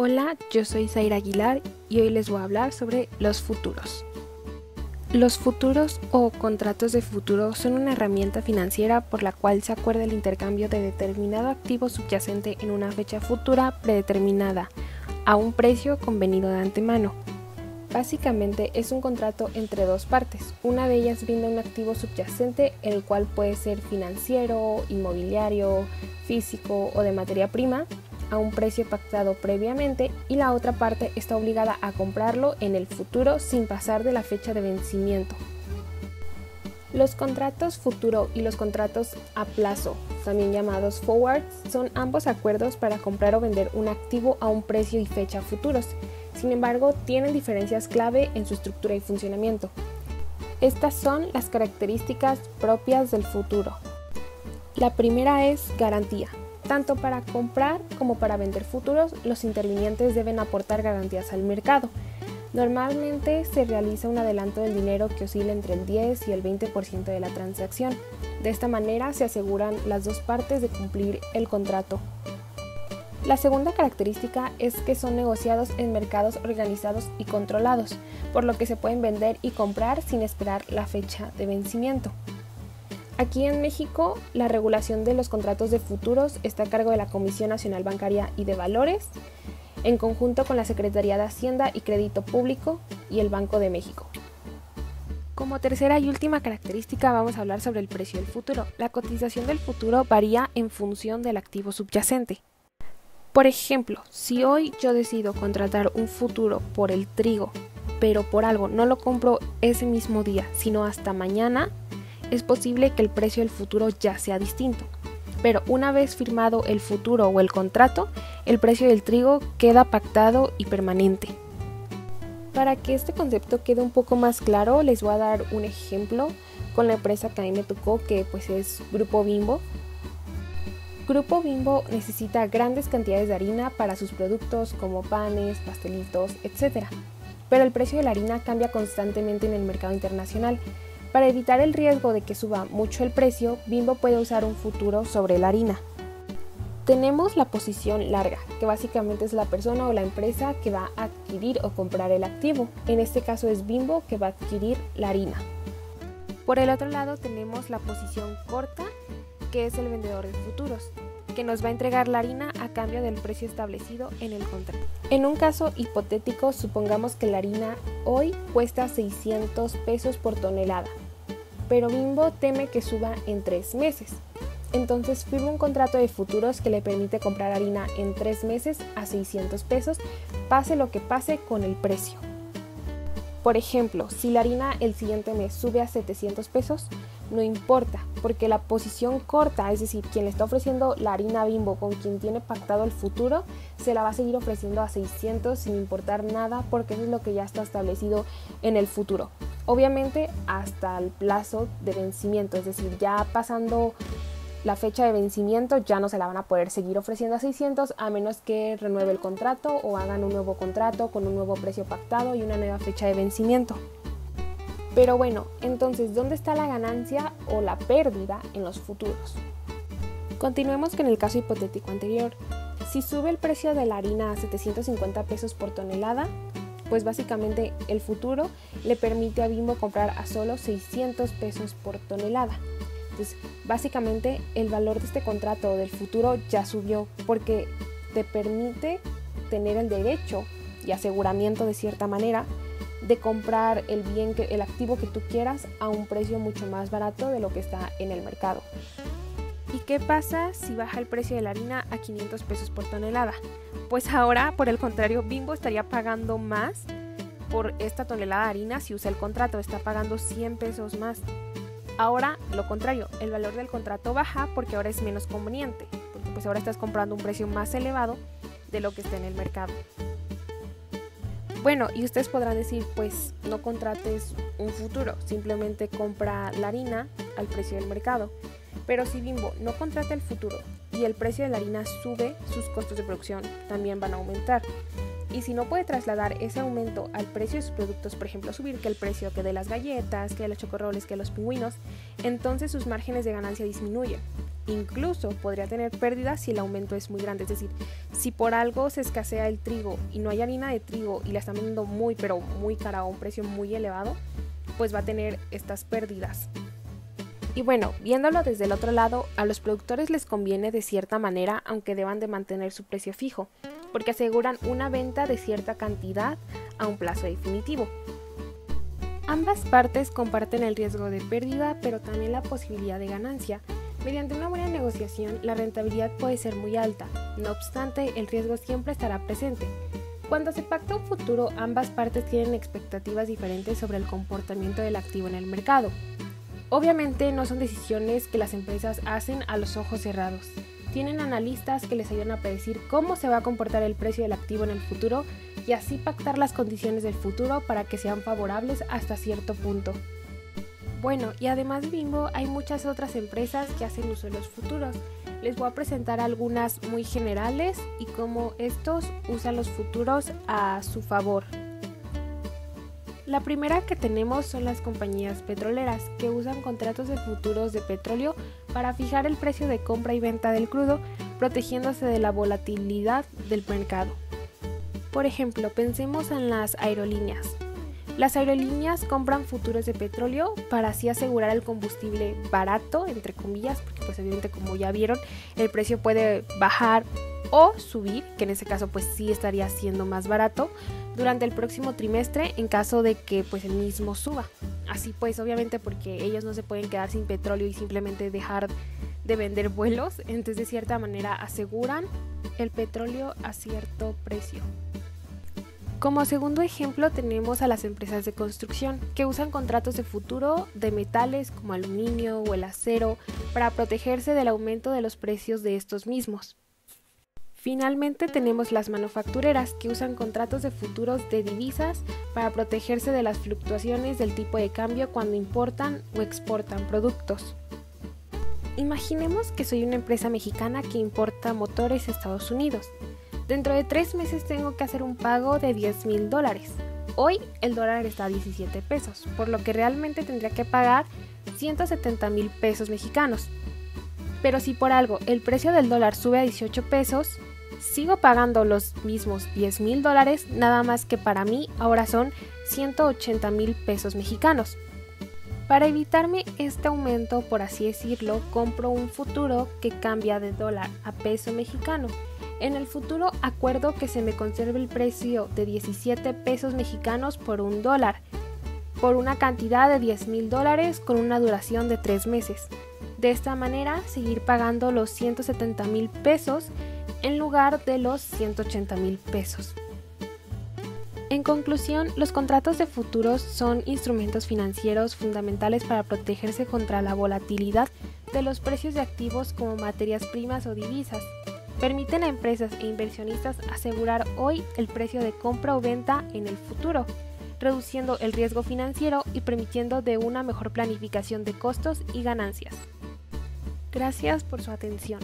Hola, yo soy Zaira Aguilar y hoy les voy a hablar sobre los futuros. Los futuros o contratos de futuro son una herramienta financiera por la cual se acuerda el intercambio de determinado activo subyacente en una fecha futura predeterminada a un precio convenido de antemano. Básicamente es un contrato entre dos partes. Una de ellas brinda un activo subyacente, el cual puede ser financiero, inmobiliario, físico o de materia prima, a un precio pactado previamente, y la otra parte está obligada a comprarlo en el futuro sin pasar de la fecha de vencimiento. Los contratos futuro y los contratos a plazo, también llamados forwards, son ambos acuerdos para comprar o vender un activo a un precio y fecha futuros. Sin embargo, tienen diferencias clave en su estructura y funcionamiento. Estas son las características propias del futuro. La primera es garantía. Tanto para comprar como para vender futuros, los intervinientes deben aportar garantías al mercado. Normalmente se realiza un adelanto del dinero que oscila entre el 10 y el 20% de la transacción. De esta manera se aseguran las dos partes de cumplir el contrato. La segunda característica es que son negociados en mercados organizados y controlados, por lo que se pueden vender y comprar sin esperar la fecha de vencimiento. Aquí en México, la regulación de los contratos de futuros está a cargo de la Comisión Nacional Bancaria y de Valores, en conjunto con la Secretaría de Hacienda y Crédito Público y el Banco de México. Como tercera y última característica, vamos a hablar sobre el precio del futuro. La cotización del futuro varía en función del activo subyacente. Por ejemplo, si hoy yo decido contratar un futuro por el trigo, pero por algo no lo compro ese mismo día, sino hasta mañana, es posible que el precio del futuro ya sea distinto. Pero una vez firmado el futuro o el contrato, el precio del trigo queda pactado y permanente. Para que este concepto quede un poco más claro, les voy a dar un ejemplo con la empresa que a mí me tocó, que pues es Grupo Bimbo. Grupo Bimbo necesita grandes cantidades de harina para sus productos como panes, pastelitos, etc. Pero el precio de la harina cambia constantemente en el mercado internacional. Para evitar el riesgo de que suba mucho el precio, Bimbo puede usar un futuro sobre la harina. Tenemos la posición larga, que básicamente es la persona o la empresa que va a adquirir o comprar el activo. En este caso es Bimbo que va a adquirir la harina. Por el otro lado tenemos la posición corta, que es el vendedor de futuros, que nos va a entregar la harina a cambio del precio establecido en el contrato. En un caso hipotético, supongamos que la harina hoy cuesta 600 pesos por tonelada, pero Bimbo teme que suba en 3 meses. Entonces firma un contrato de futuros que le permite comprar harina en 3 meses a 600 pesos, pase lo que pase con el precio. Por ejemplo, si la harina el siguiente mes sube a 700 pesos, no importa, porque la posición corta, es decir, quien le está ofreciendo la harina a Bimbo con quien tiene pactado el futuro, se la va a seguir ofreciendo a 600 sin importar nada, porque eso es lo que ya está establecido en el futuro. Obviamente hasta el plazo de vencimiento, es decir, ya pasando la fecha de vencimiento ya no se la van a poder seguir ofreciendo a 600 a menos que renueve el contrato o hagan un nuevo contrato con un nuevo precio pactado y una nueva fecha de vencimiento. Pero bueno, entonces, ¿dónde está la ganancia o la pérdida en los futuros? Continuemos con el caso hipotético anterior. Si sube el precio de la harina a 750 pesos por tonelada, pues básicamente el futuro le permite a Bimbo comprar a solo 600 pesos por tonelada. Entonces, básicamente el valor de este contrato o del futuro ya subió porque te permite tener el derecho y aseguramiento de cierta manera de comprar el activo que tú quieras a un precio mucho más barato de lo que está en el mercado. ¿Y qué pasa si baja el precio de la harina a 500 pesos por tonelada? Pues ahora, por el contrario, Bimbo estaría pagando más por esta tonelada de harina si usa el contrato, está pagando 100 pesos más. Ahora, lo contrario, el valor del contrato baja porque ahora es menos conveniente, porque pues ahora estás comprando un precio más elevado de lo que está en el mercado. Bueno, y ustedes podrán decir, pues no contrates un futuro, simplemente compra la harina al precio del mercado. Pero si Bimbo no contrata el futuro y el precio de la harina sube, sus costos de producción también van a aumentar. Y si no puede trasladar ese aumento al precio de sus productos, por ejemplo, subir que el precio que de las galletas, que de los chocorroles, que de los pingüinos, entonces sus márgenes de ganancia disminuyen. Incluso podría tener pérdidas si el aumento es muy grande. Es decir, si por algo se escasea el trigo y no hay harina de trigo y la están vendiendo muy pero muy cara a un precio muy elevado, pues va a tener estas pérdidas. Y bueno, viéndolo desde el otro lado, a los productores les conviene de cierta manera, aunque deban de mantener su precio fijo, porque aseguran una venta de cierta cantidad a un plazo definitivo. Ambas partes comparten el riesgo de pérdida, pero también la posibilidad de ganancia. Mediante una buena negociación, la rentabilidad puede ser muy alta, no obstante, el riesgo siempre estará presente. Cuando se pacta un futuro, ambas partes tienen expectativas diferentes sobre el comportamiento del activo en el mercado. Obviamente no son decisiones que las empresas hacen a los ojos cerrados. Tienen analistas que les ayudan a predecir cómo se va a comportar el precio del activo en el futuro y así pactar las condiciones del futuro para que sean favorables hasta cierto punto. Bueno, y además de Bimbo hay muchas otras empresas que hacen uso de los futuros. Les voy a presentar algunas muy generales y cómo estos usan los futuros a su favor. La primera que tenemos son las compañías petroleras, que usan contratos de futuros de petróleo para fijar el precio de compra y venta del crudo, protegiéndose de la volatilidad del mercado. Por ejemplo, pensemos en las aerolíneas. Las aerolíneas compran futuros de petróleo para así asegurar el combustible barato, entre comillas, porque pues evidentemente como ya vieron, el precio puede bajar o subir, que en ese caso pues sí estaría siendo más barato durante el próximo trimestre en caso de que pues el mismo suba. Así pues obviamente porque ellos no se pueden quedar sin petróleo y simplemente dejar de vender vuelos, entonces de cierta manera aseguran el petróleo a cierto precio. Como segundo ejemplo tenemos a las empresas de construcción que usan contratos de futuro de metales como aluminio o el acero para protegerse del aumento de los precios de estos mismos. Finalmente tenemos las manufactureras que usan contratos de futuros de divisas para protegerse de las fluctuaciones del tipo de cambio cuando importan o exportan productos. Imaginemos que soy una empresa mexicana que importa motores a Estados Unidos. Dentro de 3 meses tengo que hacer un pago de $10,000. Hoy el dólar está a 17 pesos, por lo que realmente tendría que pagar 170,000 pesos mexicanos. Pero si por algo el precio del dólar sube a 18 pesos, sigo pagando los mismos $10,000, nada más que para mí ahora son 180,000 pesos mexicanos. Para evitarme este aumento, por así decirlo, compro un futuro que cambia de dólar a peso mexicano. En el futuro acuerdo que se me conserve el precio de 17 pesos mexicanos por $1, por una cantidad de $10,000 con una duración de 3 meses. De esta manera, seguir pagando los 170,000 pesos en lugar de los 180,000 pesos. En conclusión, los contratos de futuros son instrumentos financieros fundamentales para protegerse contra la volatilidad de los precios de activos como materias primas o divisas. Permiten a empresas e inversionistas asegurar hoy el precio de compra o venta en el futuro, reduciendo el riesgo financiero y permitiendo de una mejor planificación de costos y ganancias. Gracias por su atención.